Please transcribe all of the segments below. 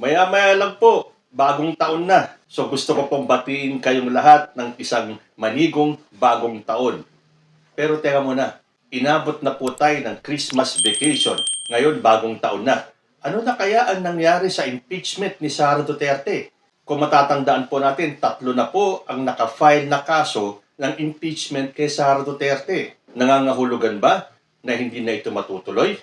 Maya-maya lang po, bagong taon na. So gusto ko pong batiin kayong lahat ng isang manigong bagong taon. Pero teka muna, inabot na po tayo ng Christmas vacation. Ngayon, bagong taon na. Ano na kaya ang nangyari sa impeachment ni Sara Duterte? Kung matatandaan po natin, 3 na po ang nakafile na kaso ng impeachment kay Sara Duterte. Nangangahulugan ba na hindi na ito matutuloy?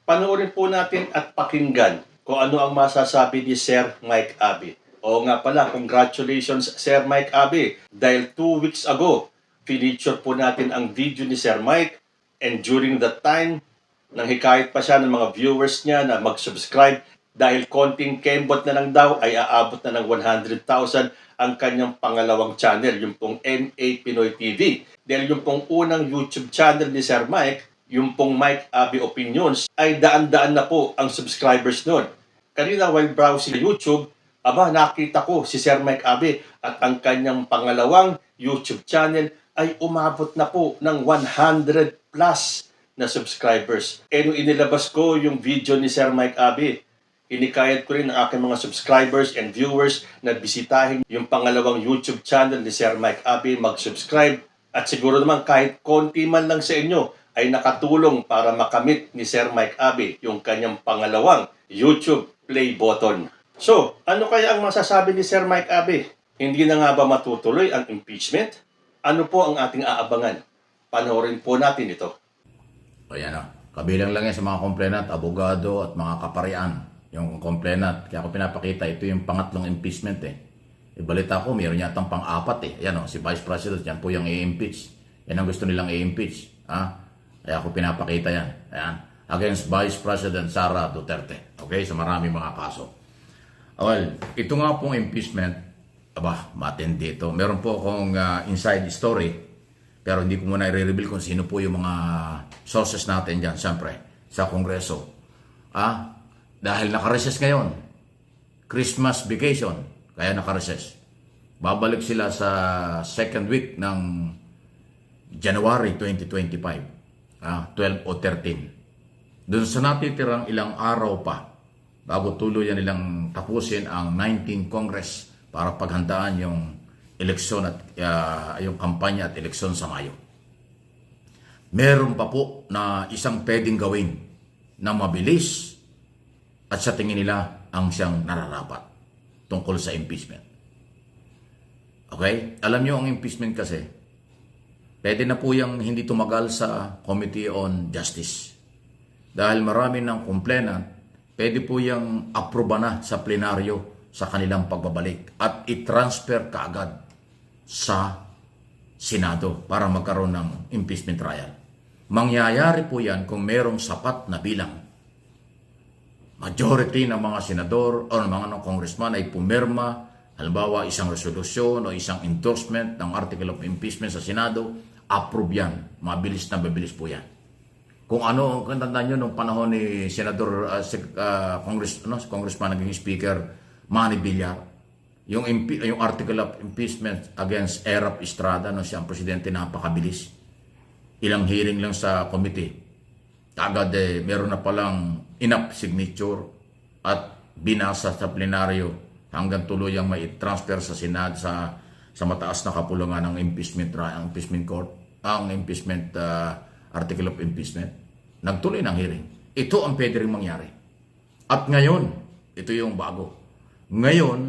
Panoorin po natin at pakinggan kung ano ang masasabi ni Sir Mike Abe. Oo nga pala, congratulations Sir Mike Abe. Dahil 2 weeks ago, feature po natin ang video ni Sir Mike, and during that time, nanghikayat pa siya ng mga viewers niya na mag-subscribe dahil konting kembot na lang daw ay aabot na ng 100,000 ang kanyang pangalawang channel, yung pong MA Pinoy TV. Dahil yung pong unang YouTube channel ni Sir Mike, yung pong Mike Abe Opinions, ay daan-daan na po ang subscribers nun. Kanina while browsing YouTube, nakita ko si Sir Mike Abe at ang kanyang pangalawang YouTube channel ay umabot na po ng 100 plus na subscribers. Nung inilabas ko yung video ni Sir Mike Abe, inikayat ko rin ang aking mga subscribers and viewers na bisitahin yung pangalawang YouTube channel ni Sir Mike Abe, mag-subscribe. At siguro naman kahit konti man lang sa inyo ay nakatulong para makamit ni Sir Mike Abe yung kanyang pangalawang YouTube play button. So, ano kaya ang masasabi ni Sir Mike Abe? Hindi na nga ba matutuloy ang impeachment? Ano po ang ating aabangan? Panoorin po natin ito. O yan o. Kabilang lang yan sa mga complainant, abogado at mga kaparian. Yung complainant. Kaya ako pinapakita, ito yung pangatlong impeachment eh. Ibalita ko, mayroon yatang pang-apat eh. Ayan o, si Vice President, yan po yung i-impeach. Yan ang gusto nilang i-impeach. Kaya ako pinapakita yan. Ayan. Against Vice President Sara Duterte. Okay? Sa maraming mga kaso. Well, ito nga pong impeachment, matindi ito. Meron po akong inside story, pero hindi ko muna i-reveal kung sino po yung mga sources natin dyan, siyempre, sa Kongreso. Dahil nakareses ngayon, Christmas vacation, kaya nakareses. Babalik sila sa second week ng January 2025, 12 o 13. Doon sa natitirang ilang araw pa, bago tuluyan nilang tapusin ang 19th Congress para paghandaan yung eleksyon at yung kampanya at eleksyon sa Mayo. Meron pa po na isang pwedeng gawin na mabilis at sa tingin nila ang siyang nararapat tungkol sa impeachment. Okay? Alam nyo ang impeachment kasi, pwede na po yung hindi tumagal sa Committee on Justice. Dahil marami ng complainant, pwede po yung aproba na sa plenaryo sa kanilang pagbabalik at i-transfer kaagad sa Senado para magkaroon ng impeachment trial. Mangyayari po yan kung merong sapat na bilang. Majority ng mga senador o ng mga congressman ay pumirma, halimbawa isang resolusyon o isang endorsement ng article of impeachment sa Senado, approve yan. Mabilis na mabilis po yan. Kung ano, kung tandaan nyo, nung panahon ni Senador, Congressman naging Speaker, Manny Villar, yung article of impeachment against Erap Estrada, no, siya ang presidente, napakabilis. Ilang hearing lang sa committee. Agad meron na palang enough signature at binasa sa plenaryo hanggang tuluyang may transfer sa Senado sa mataas na kapulungan ng impeachment court, ang impeachment article of impeachment. Nagtuloy ng hearing. Ito ang pwede rin mangyari. At ngayon, ito yung bago. Ngayon,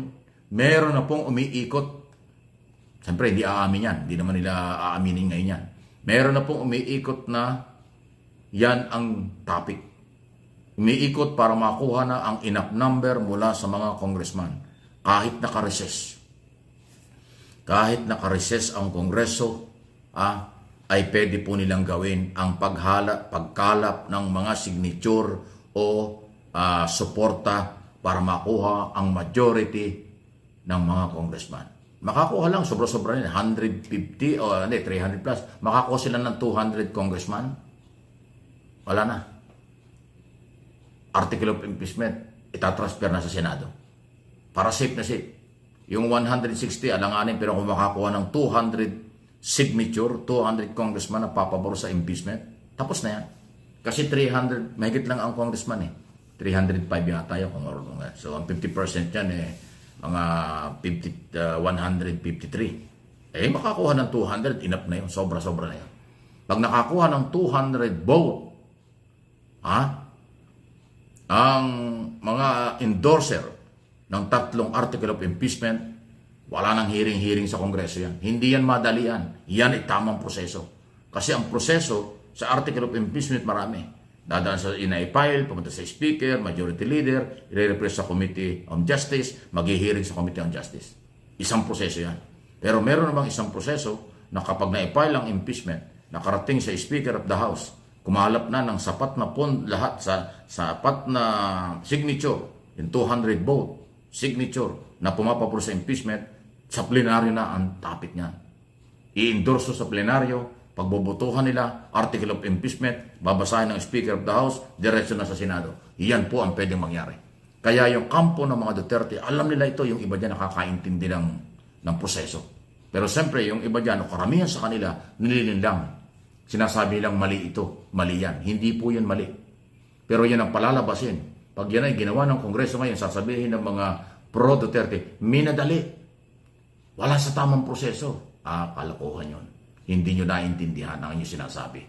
meron na pong umiikot. Siyempre, hindi aamin yan. Hindi naman nila aaminin ngayon yan. Meron na pong umiikot na yan ang topic. Umiikot para makuha na ang enough number mula sa mga congressman. Kahit naka-recess. Kahit naka-recess ang Kongreso, ay pwede po nilang gawin ang pagkalap ng mga signature o suporta para makuha ang majority ng mga congressman. Makakuha lang, sobra-sobra nila, 150 o 300 plus. Makakuha sila ng 200 congressman. Wala na. Article of impeachment, itatransfer na sa Senado. Para safe na safe. Yung 160, alanganin, pero kung makakuha ng 200 signature, 200 congressman na papabor sa impeachment, tapos na yan. Kasi 300, mahigit lang ang congressman eh. 305 yata yun. So, ang 50% yan mga 153. Makakuha ng 200, enough na yun. Sobra-sobra na yun. Pag nakakuha ng 200 vote, ang mga endorser ng 3 article of impeachment, wala nang hearing sa Kongreso yan. Hindi yan madalian. Yan ay tamang proseso. Kasi ang proseso sa article of impeachment marami. Dadaan sa ina-file, pumunta sa speaker, majority leader, i-repress sa Committee on Justice, mag-hearing sa Committee on Justice. Isang proseso yan. Pero meron namang isang proseso na kapag na-file ang impeachment, nakarating sa Speaker of the House, kumalap na ng sapat na lahat sa sapat na signature, yung 200 vote signature na pumapapuro sa impeachment, sa plenaryo na ang topic niyan. I-endorso sa plenaryo, pagbobotohan nila, article of impeachment, babasahin ng Speaker of the House, diretso na sa Senado. Iyan po ang pwedeng mangyari. Kaya yung kampo ng mga Duterte, alam nila ito, yung iba dyan nakakaintindi ng proseso. Pero siyempre, yung iba dyan, karamihan sa kanila, nililinlang. Sinasabi nilang mali ito, mali yan. Hindi po yan mali. Pero yan ang palalabasin. Pag yan ay ginawa ng Kongreso ngayon, sasabihin ng mga pro-Duterte, minadali. Wala sa tamang proseso. Kalokohan yun. Hindi nyo naintindihan ang inyong sinasabi.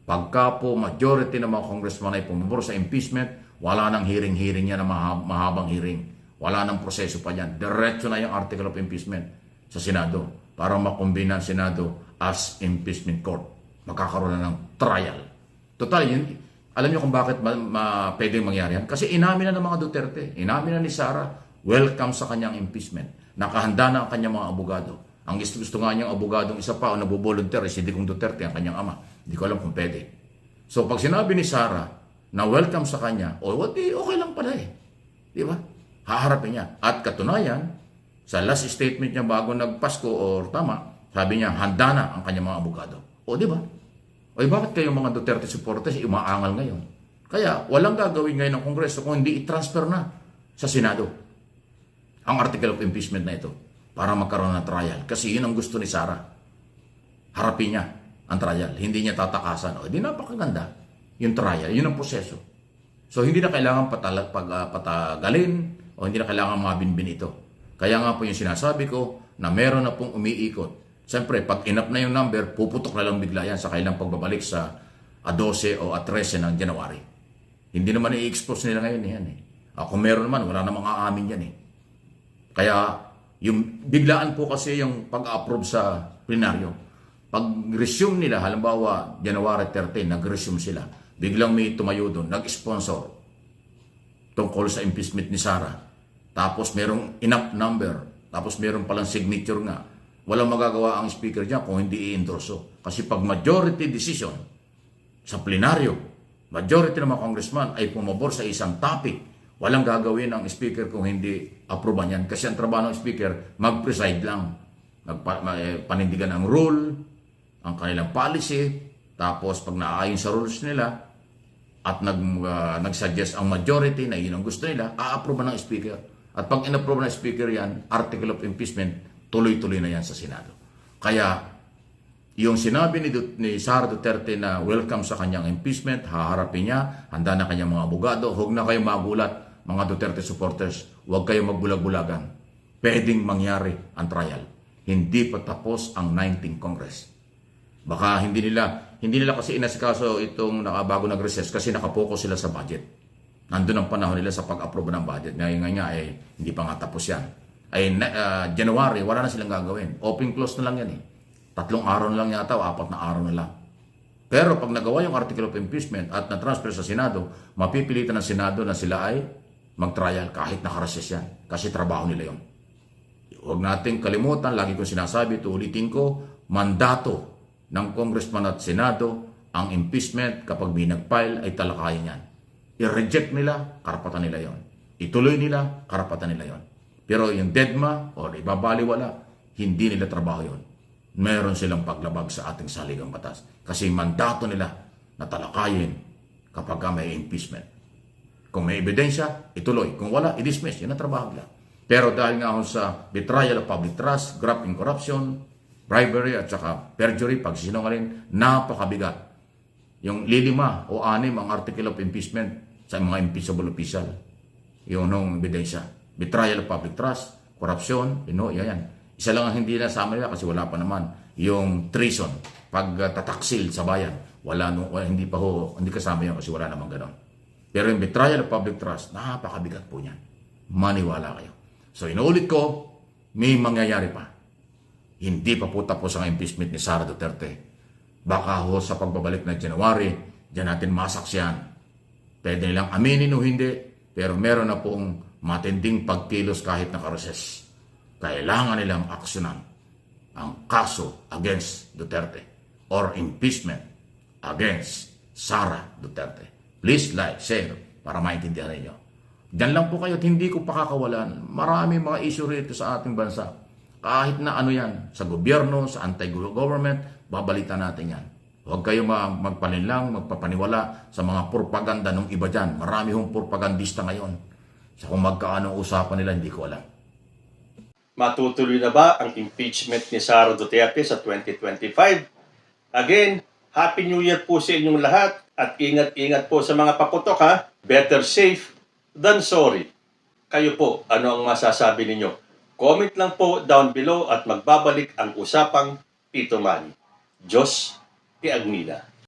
Pagka po majority ng mga congressman ay pumabor sa impeachment, wala nang hearing yan na mahabang hearing. Wala nang proseso pa yan. Diretso na yung article of impeachment sa Senado para makumbina ang Senado as impeachment court. Magkakaroon na ng trial. Total, yun, alam niyo kung bakit pwedeng mangyari yan? Kasi inamin na ng mga Duterte. Inamin na ni Sara, welcome sa kanyang impeachment. Nakahanda na ang kanyang mga abogado. Ang gusto nga niyang abogadong isa pa o nabubolunteer si Digong Duterte, ang kanyang ama. Hindi ko alam kung pwede. So pag sinabi ni Sara na welcome sa kanya, okay lang pala Di ba? Haharapin niya. At katunayan, sa last statement niya bago nagpasko or tama, sabi niya, handa na ang kanyang mga abogado. Di ba? Bakit kayo mga Duterte supporters umaangal ngayon? Kaya walang gagawin ngayon ng Kongreso kung hindi i-transfer na sa Senado ang article of impeachment na ito para magkaroon ng trial. Kasi yun ang gusto ni Sara. Harapin niya ang trial. Hindi niya tatakasan. Di napakaganda yung trial. Yun ang proseso. So hindi na kailangan patagalin o hindi na kailangan mabinbin ito. Kaya nga po yung sinasabi ko na meron na pong umiikot. Siyempre, pag inap na yung number, puputok na lang bigla yan sa kailang pagbabalik sa 12 o 13 ng January. Hindi naman i-expose nila ngayon yan Kung meron naman, wala namang aamin yan Kaya, yung biglaan po kasi yung pag-approve sa plenaryo. Pag-resume nila, halimbawa, January 13, nag-resume sila. Biglang may tumayo doon, nag-sponsor tungkol sa impeachment ni Sara. Tapos merong enough number. Tapos meron palang signature nga. Walang magagawa ang speaker dyan kung hindi i-endorso. Kasi pag majority decision sa plenaryo, majority ng mga congressman ay pumabor sa isang topic, walang gagawin ang speaker kung hindi aproban yan. Kasi ang trabaho ng speaker, mag-preside lang. Panindigan ang rule, ang kanilang policy, tapos pag naaayon sa rules nila, at nag-suggest ang majority na yun ang gusto nila, a-aproban ng speaker. At pag in-approve ng speaker yan, article of impeachment, tuloy-tuloy na yan sa Senado. Kaya, yung sinabi ni Sara Duterte na welcome sa kanyang impeachment, haharapin niya, handa na kanyang mga abogado, huwag na kayong magulat, mga Duterte supporters, huwag kayong magbulag-bulagan. Pwedeng mangyari ang trial. Hindi pa tapos ang 19th Congress. Baka hindi nila kasi inasikaso itong bago nag-recess kasi nakapokus sila sa budget. Nandun ang panahon nila sa pag-approve ng budget. Ngayon nga hindi pa nga tapos yan. January, wala na silang gagawin. Open close na lang yan 3 araw na lang yata o 4 na araw na lang. Pero pag nagawa yung article of impeachment at na-transfer sa Senado, mapipilitan ng Senado na sila ay mag-trial kahit naka-recess yan. Kasi trabaho nila yon. Huwag nating kalimutan, lagi kong sinasabi, ulitin ko, mandato ng Congressman at Senado ang impeachment kapag may nag-file ay talakayin yan. I-reject nila, karapatan nila yon. Ituloy nila, karapatan nila yon. Pero yung deadma o ibabaliwala, hindi nila trabaho yon. Meron silang paglabag sa ating saligang batas. Kasi mandato nila na talakayin kapag may impeachment. Kung may ebidensya, ituloy. Kung wala, i-dismiss. Yan ang trabaho nila. Pero dahil nga sa betrayal of public trust, graft and corruption, bribery at saka perjury, pagsisinungaling, napakabigat. Yung 5 o 6 ang article of impeachment, sa mga impeachable official. Yung nung ebidensya. Betrayal of public trust, corruption, yan. Isa lang ang hindi nasama nila kasi wala pa naman. Yung treason, pagtataksil sa bayan. Hindi kasama yan kasi wala namang ganon. Pero yung betrayal of public trust, napakabigat po niyan. Maniwala kayo. So inuulit ko, may mangyayari pa. Hindi pa po tapos ang impeachment ni Sara Duterte. Baka ho sa pagbabalik na January, diyan natin masaksiyan. Pwede nilang aminin o hindi, pero meron na pong matinding pagkilos kahit na kareses. Kailangan nilang aksyonan ang kaso against Duterte or impeachment against Sara Duterte. Please like, share para maintindihan ninyo. Diyan lang po kayo at hindi ko pakakawalan. Maraming mga issue rito sa ating bansa. Kahit na ano yan, sa gobyerno, sa anti-government, babalitan natin yan. Huwag kayo magpalinlang, magpapaniwala sa mga propaganda ng iba dyan. Marami hong propagandista ngayon. Sa kung magkaano usapan nila, hindi ko alam. Matutuloy na ba ang impeachment ni Sara Duterte sa 2025? Again, Happy New Year po sa inyong lahat at ingat-ingat po sa mga paputok ha. Better safe than sorry. Kayo po, ano ang masasabi ninyo? Comment lang po down below at magbabalik ang usapang Tito Manny. Diyos ti Agnila.